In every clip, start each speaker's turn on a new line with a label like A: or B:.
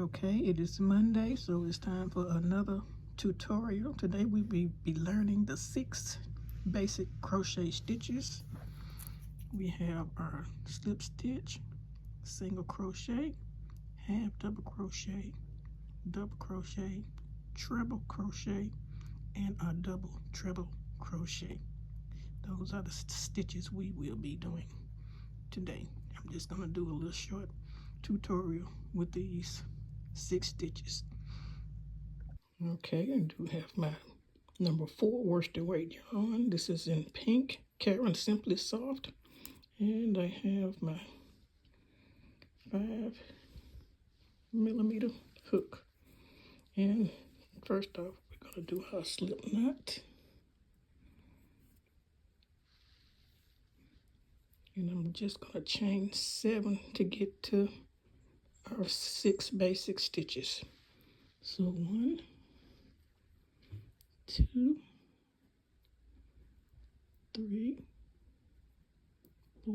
A: Okay, it is Monday, so it's time for another tutorial. Today we will be learning the 6 basic crochet stitches. We have our slip stitch, single crochet, half double crochet, treble crochet, and our double treble crochet. Those are the stitches we will be doing today. I'm just going to do a little short tutorial with these 6 stitches. Okay, I do have my number 4 worsted weight yarn. This is in pink, Karen Simply Soft, and I have my 5mm hook. And first off, we're going to do our slip knot. And I'm just going to chain 7 to get to our 6 basic stitches. So 1, 2, 3, 4,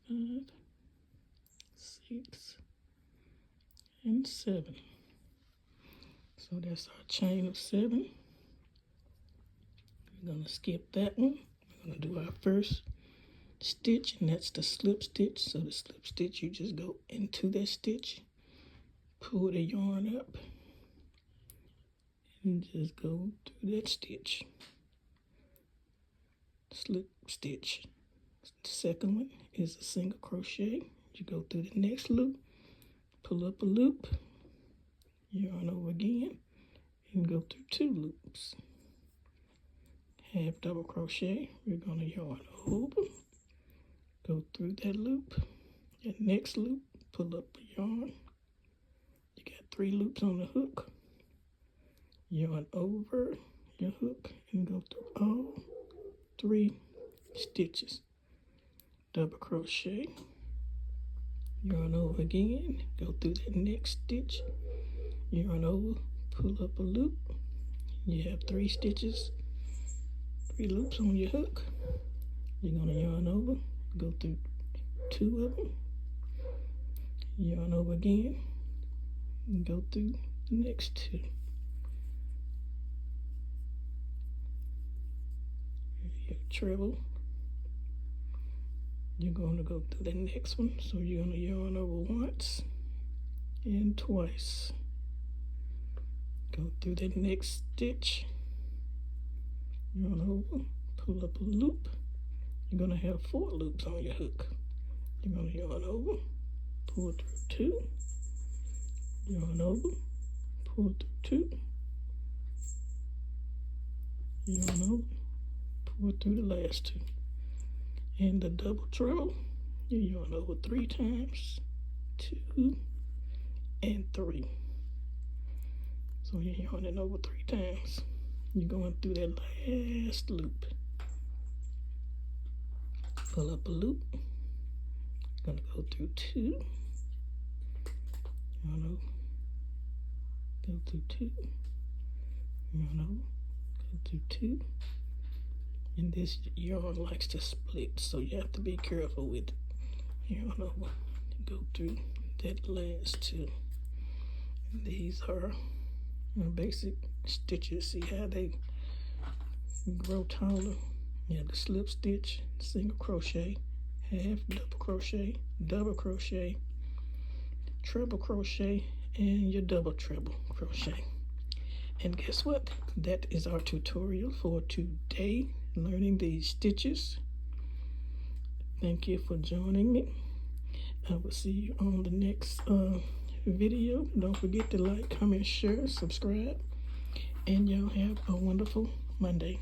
A: 5, 6, and 7. So that's our chain of 7. We're going to skip that one. We're going to do our first stitch, and that's the slip stitch. So the slip stitch, you just go into that stitch, pull the yarn up, and just go through that stitch. Slip stitch. The second one is a single crochet. You go through the next loop, pull up a loop, yarn over again, and go through 2 loops. Half double crochet. We're going to yarn over, go through that loop, that next loop, pull up a yarn. You got 3 loops on the hook. Yarn over your hook and go through all 3 stitches. Double crochet, yarn over again, go through that next stitch, yarn over, pull up a loop. You have 3 stitches, 3 loops on your hook. You're going to yarn over, go through 2 of them, yarn over again, and go through the next 2. Your treble, you're going to go through the next one, so you're going to yarn over once and twice. Go through the next stitch, yarn over, pull up a loop. You're going to have 4 loops on your hook. You're going to yarn over, pull through 2, yarn over, pull through 2, yarn over, pull through the last 2. And the double treble, you yarn over 3 times, 2 and 3. So you're yarning over 3 times. You're going through that last loop. Pull up a loop. Gonna go through 2. Yarn over. Go through 2. Yarn over. Go through 2. And this yarn likes to split, so you have to be careful with it. Yarn over, go through that last 2. And these are our basic stitches. See how they grow taller? You have the slip stitch, single crochet, half double crochet, treble crochet, and your double treble crochet. And guess what? That is our tutorial for today, learning these stitches. Thank you for joining me. I will see you on the next video. Don't forget to like, comment, share, subscribe, and y'all have a wonderful Monday.